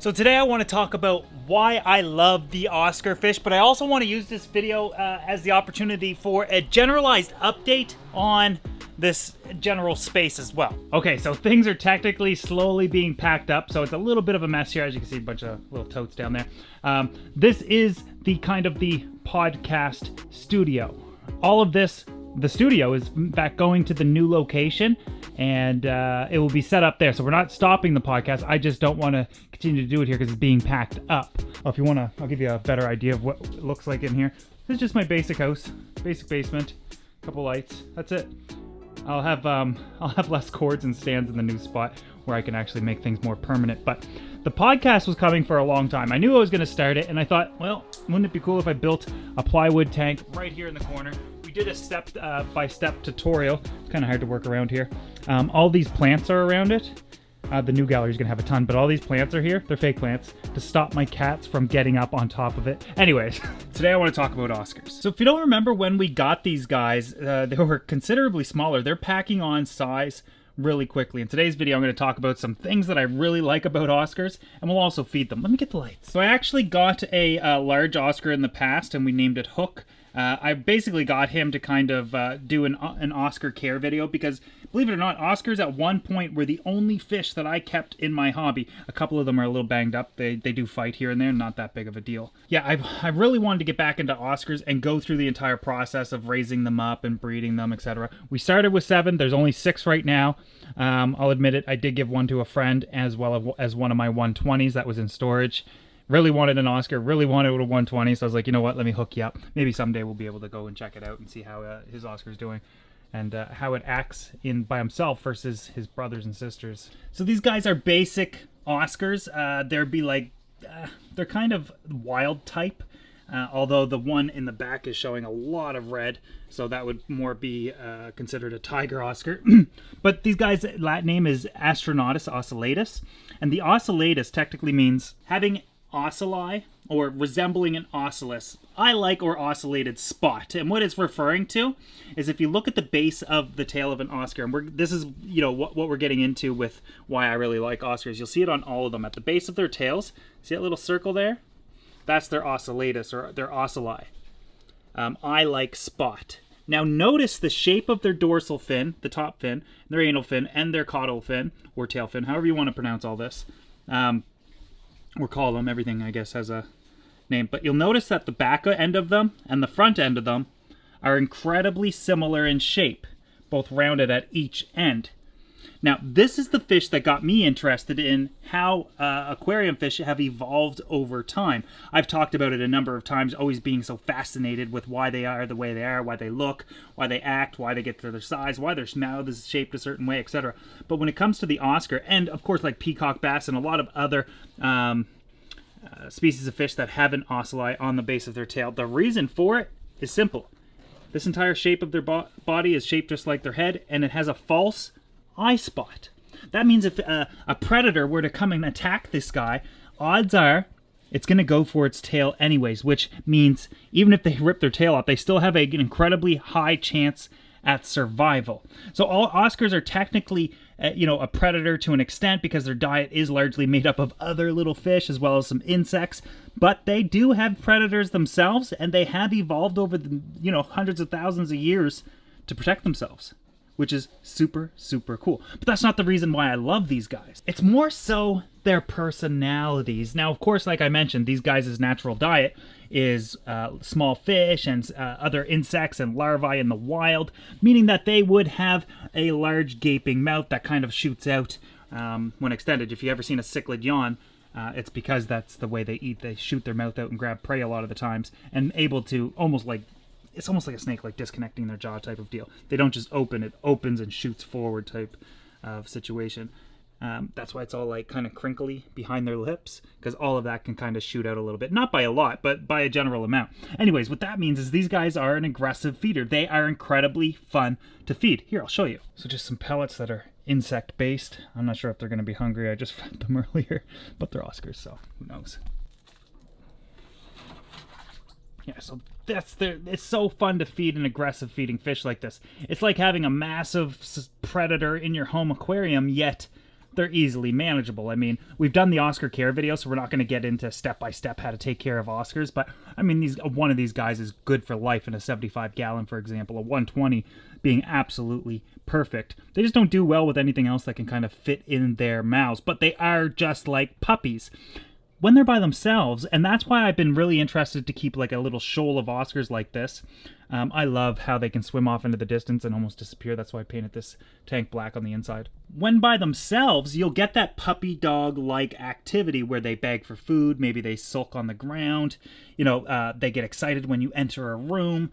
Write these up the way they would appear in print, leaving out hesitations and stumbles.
So today I want to talk about why I love the Oscar fish, but I also want to use this video as the opportunity for a generalized update on this general space as well. Okay, so things are technically slowly being packed up, so it's a little bit of a mess here. As you can see, a bunch of little totes down there. This is the podcast studio. All of this, the studio is back going to the new location, and it will be set up there. So we're not stopping the podcast. I just don't want to continue to do it here because it's being packed up. Oh, if you want to, I'll give you a better idea of what it looks like in here. This is just my basic house, basic basement, a couple lights. That's it. I'll have less cords and stands in the new spot where I can actually make things more permanent. But the podcast was coming for a long time. I knew I was going to start it, and I thought, well, wouldn't it be cool if I built a plywood tank right here in the corner? We did a step-by-step tutorial. It's kind of hard to work around here. All these plants are around it. The new gallery is going to have a ton, but all these plants are here. They're fake plants to stop my cats from getting up on top of it. Anyways, today I want to talk about Oscars. So if you don't remember when we got these guys, they were considerably smaller. They're packing on size really quickly. In today's video, I'm going to talk about some things that I really like about Oscars, and we'll also feed them. Let me get the lights. So I actually got a large Oscar in the past, and we named it Hook. I basically got him to kind of do an Oscar care video because, believe it or not, Oscars at one point were the only fish that I kept in my hobby. A couple of them are a little banged up. They do fight here and there, not that big of a deal. Yeah, I really wanted to get back into Oscars and go through the entire process of raising them up and breeding them, etc. We started with 7. There's only 6 right now. I'll admit it, I did give one to a friend as well as one of my 120s that was in storage. Really wanted an Oscar, really wanted a 120, so I was like, you know what, let me hook you up. Maybe someday we'll be able to go and check it out and see how his Oscar's doing and how it acts by himself versus his brothers and sisters. So these guys are basic Oscars. They're kind of wild type, although the one in the back is showing a lot of red, so that would more be considered a tiger Oscar. But these guys' Latin name is Astronautus ocellatus, and the ocellatus technically means having ocelli, or resembling an ocellus, eye-like or ocellated spot. And what it's referring to is if you look at the base of the tail of an Oscar, and this is, you know, what we're getting into with why I really like Oscars. You'll see it on all of them. At the base of their tails, see that little circle there? That's their ocellatus, or their ocelli. Eye-like spot. Now notice the shape of their dorsal fin, the top fin, their anal fin, and their caudal fin, or tail fin, however you want to pronounce all this. Or call them, everything I guess has a name. But you'll notice that the back end of them and the front end of them are incredibly similar in shape, both rounded at each end. Now, this is the fish that got me interested in how aquarium fish have evolved over time. I've talked about it a number of times, always being so fascinated with why they are the way they are, why they look, why they act, why they get to their size, why their mouth is shaped a certain way, etc. But when it comes to the Oscar, and of course like peacock bass and a lot of other species of fish that have an ocelli on the base of their tail, the reason for it is simple. This entire shape of their body is shaped just like their head, and it has a false eye spot. That means if a predator were to come and attack this guy, odds are it's going to go for its tail anyways, which means even if they rip their tail off, they still have an incredibly high chance at survival. So all Oscars are technically a predator to an extent because their diet is largely made up of other little fish as well as some insects, but they do have predators themselves, and they have evolved over the hundreds of thousands of years to protect themselves, which is super, super cool. But that's not the reason why I love these guys. It's more so their personalities. Now, of course, like I mentioned, these guys' natural diet is small fish and other insects and larvae in the wild, meaning that they would have a large gaping mouth that kind of shoots out when extended. If you've ever seen a cichlid yawn, it's because that's the way they eat. They shoot their mouth out and grab prey a lot of the times, and able to it's almost like a snake, like disconnecting their jaw type of deal. They don't just open, it opens and shoots forward type of situation. That's why it's all like kind of crinkly behind their lips, because all of that can kind of shoot out a little bit. Not by a lot, but by a general amount. Anyways, what that means is these guys are an aggressive feeder. They are incredibly fun to feed. Here, I'll show you. So just some pellets that are insect-based. I'm not sure if they're going to be hungry. I just fed them earlier, but they're Oscars, so who knows. Yeah, so it's so fun to feed an aggressive feeding fish like this. It's like having a massive predator in your home aquarium, yet they're easily manageable. I mean, we've done the Oscar care video, so we're not going to get into step-by-step how to take care of Oscars, but I mean, one of these guys is good for life in a 75-gallon, for example, a 120 being absolutely perfect. They just don't do well with anything else that can kind of fit in their mouths, but they are just like puppies when they're by themselves, and that's why I've been really interested to keep like a little shoal of Oscars like this. I love how they can swim off into the distance and almost disappear. That's why I painted this tank black on the inside. When by themselves, you'll get that puppy dog-like activity where they beg for food, maybe they sulk on the ground, you know, they get excited when you enter a room,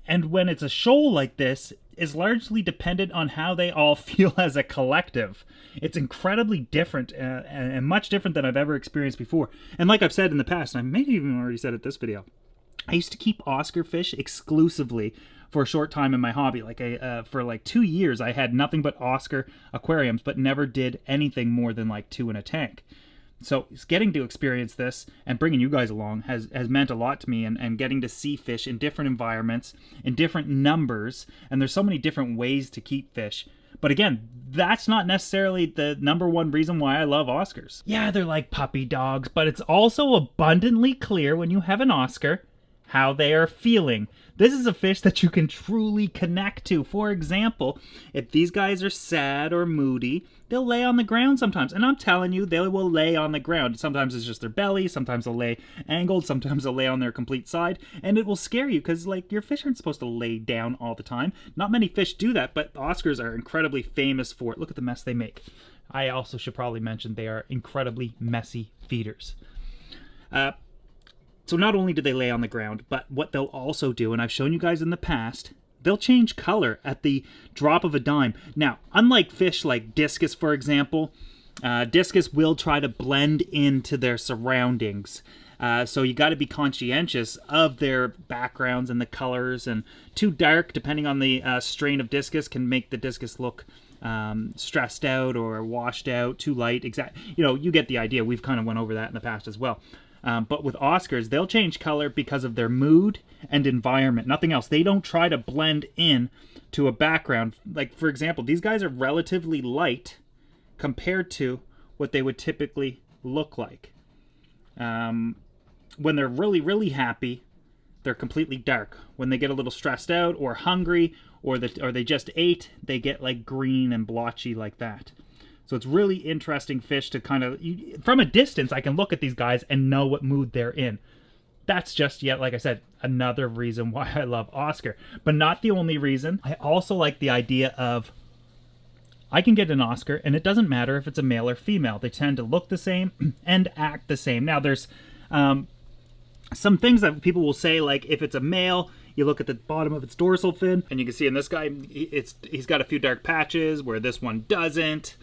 and when it's a shoal like this, is largely dependent on how they all feel as a collective. It's incredibly different and much different than I've ever experienced before. And like I've said in the past, and I may have even already said it this video, I used to keep Oscar fish exclusively for a short time in my hobby. Like for like 2 years, I had nothing but Oscar aquariums, but never did anything more than like 2 in a tank. So getting to experience this and bringing you guys along has meant a lot to me, and getting to see fish in different environments, in different numbers, and there's so many different ways to keep fish. But again, that's not necessarily the #1 reason why I love Oscars. Yeah, they're like puppy dogs, but it's also abundantly clear when you have an Oscar how they are feeling. This is a fish that you can truly connect to. For example, if these guys are sad or moody, they'll lay on the ground sometimes. And I'm telling you, they will lay on the ground. Sometimes it's just their belly, sometimes they'll lay angled, sometimes they'll lay on their complete side, and it will scare you because, like, your fish aren't supposed to lay down all the time. Not many fish do that, but Oscars are incredibly famous for it. Look at the mess they make. I also should probably mention they are incredibly messy feeders. So not only do they lay on the ground, but what they'll also do, and I've shown you guys in the past, they'll change color at the drop of a dime. Now, unlike fish like discus, for example, discus will try to blend into their surroundings. So you got to be conscientious of their backgrounds and the colors, and too dark, depending on the strain of discus, can make the discus look stressed out or washed out, too light. You know, you get the idea. We've kind of went over that in the past as well. But with Oscars, they'll change color because of their mood and environment. Nothing else. They don't try to blend in to a background. Like, for example, these guys are relatively light compared to what they would typically look like. When they're really, really happy, they're completely dark. When they get a little stressed out or hungry or they just ate, they get like green and blotchy like that. So it's really interesting fish to kind of, from a distance, I can look at these guys and know what mood they're in. That's just yet, like I said, another reason why I love Oscar. But not the only reason. I also like the idea of, I can get an Oscar, and it doesn't matter if it's a male or female. They tend to look the same and act the same. Now, there's some things that people will say, like if it's a male, you look at the bottom of its dorsal fin, and you can see in this guy, he's got a few dark patches where this one doesn't.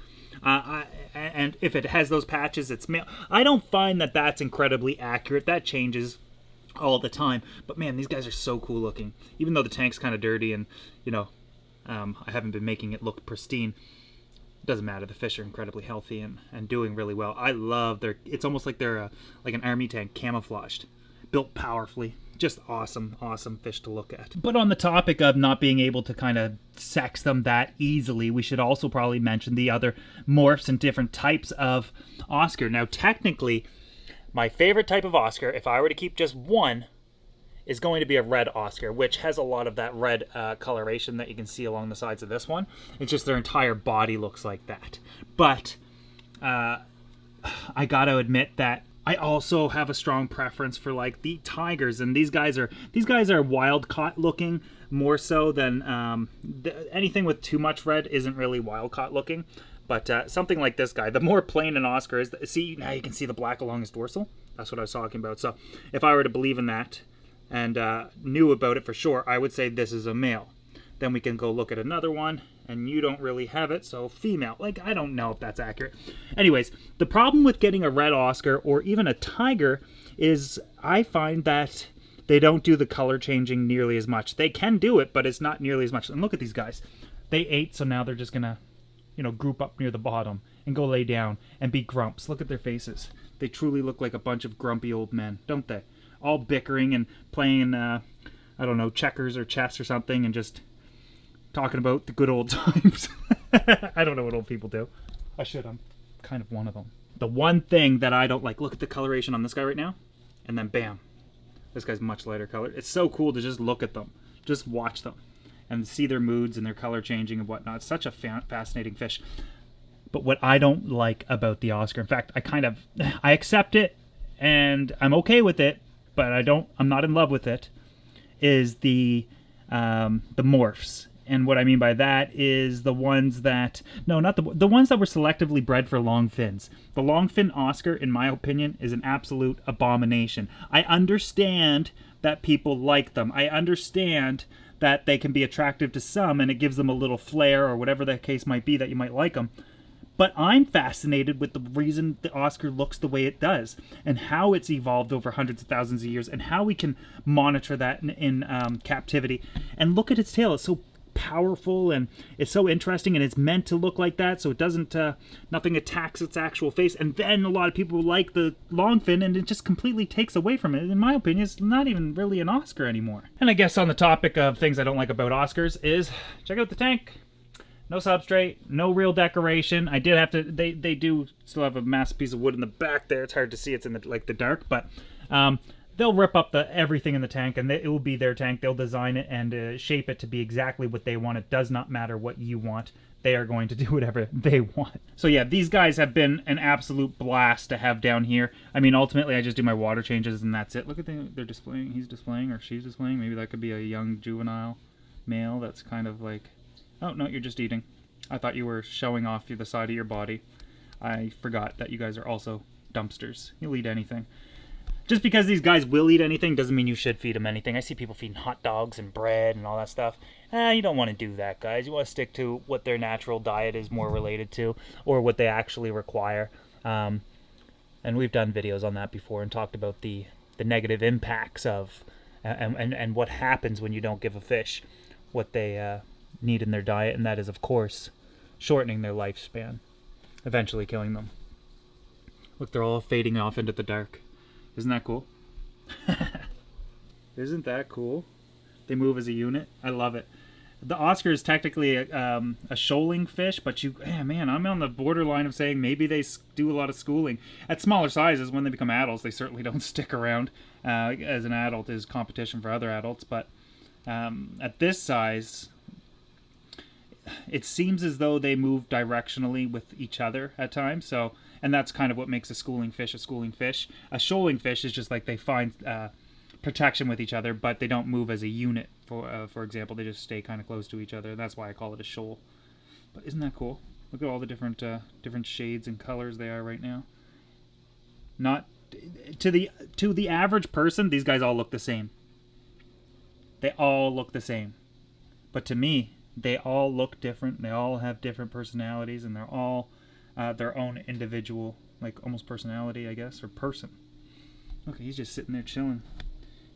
And if it has those patches, it's male. I don't find that that's incredibly accurate. That changes all the time. But man, these guys are so cool looking. Even though the tank's kind of dirty and, you know, I haven't been making it look pristine. It doesn't matter. The fish are incredibly healthy and doing really well. I love it's almost like they're like an army tank, camouflaged, built powerfully. Just awesome, awesome fish to look at. But on the topic of not being able to kind of sex them that easily, we should also probably mention the other morphs and different types of Oscar. Now, technically, my favorite type of Oscar, if I were to keep just one, is going to be a red Oscar, which has a lot of that red coloration that you can see along the sides of this one. It's just their entire body looks like that. But I gotta admit that I also have a strong preference for like the tigers, and these guys are wild caught looking more so than anything with too much red isn't really wild caught looking. But something like this guy, the more plain an Oscar is, see, now you can see the black along his dorsal. That's what I was talking about. So if I were to believe in that and knew about it for sure, I would say this is a male. Then we can go look at another one, and you don't really have it, so female. Like, I don't know if that's accurate. Anyways, the problem with getting a red Oscar or even a tiger is I find that they don't do the color changing nearly as much. They can do it, but it's not nearly as much. And look at these guys. They ate, so now they're just gonna, you know, group up near the bottom and go lay down and be grumps. Look at their faces. They truly look like a bunch of grumpy old men, don't they? All bickering and playing, I don't know, checkers or chess or something, and just talking about the good old times. I don't know what old people do. I should. I'm kind of one of them. The one thing that I don't like, look at the coloration on this guy right now, and then bam, this guy's much lighter color. It's so cool to just look at them, just watch them, and see their moods and their color changing and whatnot. It's such a fascinating fish. But what I don't like about the Oscar, in fact, I accept it and I'm okay with it, but I'm not in love with it, is the morphs. And what I mean by that is the ones that, no, not the ones that were selectively bred for long fins. The longfin Oscar, in my opinion, is an absolute abomination. I understand that people like them. I understand that they can be attractive to some and it gives them a little flair or whatever the case might be that you might like them. But I'm fascinated with the reason the Oscar looks the way it does and how it's evolved over hundreds of thousands of years and how we can monitor that in captivity. And look at its tail. It's so powerful and it's so interesting, and it's meant to look like that so it doesn't nothing attacks its actual face. And then a lot of people like the longfin and it just completely takes away from it. In my opinion, it's not even really an Oscar anymore. And I guess on the topic of things I don't like about Oscars is check out the tank. No substrate, no real decoration. I did have to, they do still have a massive piece of wood in the back there. It's hard to see, it's in the dark, but they'll rip up everything in the tank, and it will be their tank. They'll design it and shape it to be exactly what they want. It does not matter what you want. They are going to do whatever they want. So yeah, these guys have been an absolute blast to have down here. I mean, ultimately, I just do my water changes and that's it. Look at they're displaying, he's displaying or she's displaying. Maybe that could be a young juvenile male that's kind of like, oh, no, you're just eating. I thought you were showing off the side of your body. I forgot that you guys are also dumpsters. You'll eat anything. Just because these guys will eat anything doesn't mean you should feed them anything. I see people feeding hot dogs and bread and all that stuff. You don't want to do that, guys. You want to stick to what their natural diet is more related to, or what they actually require. And we've done videos on that before and talked about the negative impacts of and what happens when you don't give a fish what they need in their diet, and that is, of course, shortening their lifespan, eventually killing them. Look, they're all fading off into the dark. Isn't that cool? Isn't that cool? They move as a unit. I love it. The Oscar is technically a shoaling fish, but man, I'm on the borderline of saying maybe they do a lot of schooling. At smaller sizes, when they become adults, they certainly don't stick around. As an adult is competition for other adults, but at this size, it seems as though they move directionally with each other at times. So, and that's kind of what makes a schooling fish a schooling fish. A shoaling fish is just like they find protection with each other, but they don't move as a unit. For example, they just stay kind of close to each other. That's why I call it a shoal. But isn't that cool? Look at all the different shades and colors they are right now. Not to the average person, these guys all look the same. They all look the same. But to me, they all look different. They all have different personalities, and they're all their own individual, like almost personality, I guess, or person. Okay, he's just sitting there chilling.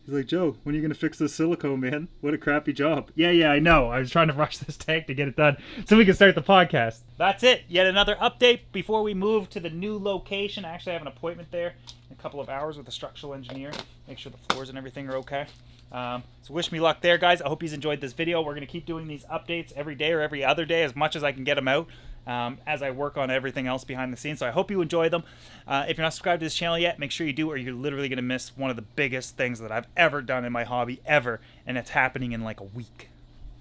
He's like, Joe, when are you going to fix this silicone, man? What a crappy job. Yeah, I know. I was trying to rush this tank to get it done so we can start the podcast. That's it. Yet another update before we move to the new location. I actually have an appointment there in a couple of hours with a structural engineer. Make sure the floors and everything are okay. So wish me luck there, guys. I hope you've enjoyed this video. We're going to keep doing these updates every day or every other day as much as I can get them out as I work on everything else behind the scenes. So I hope you enjoy them. If you're not subscribed to this channel yet, make sure you do, or you're literally going to miss one of the biggest things that I've ever done in my hobby ever, and it's happening in like a week.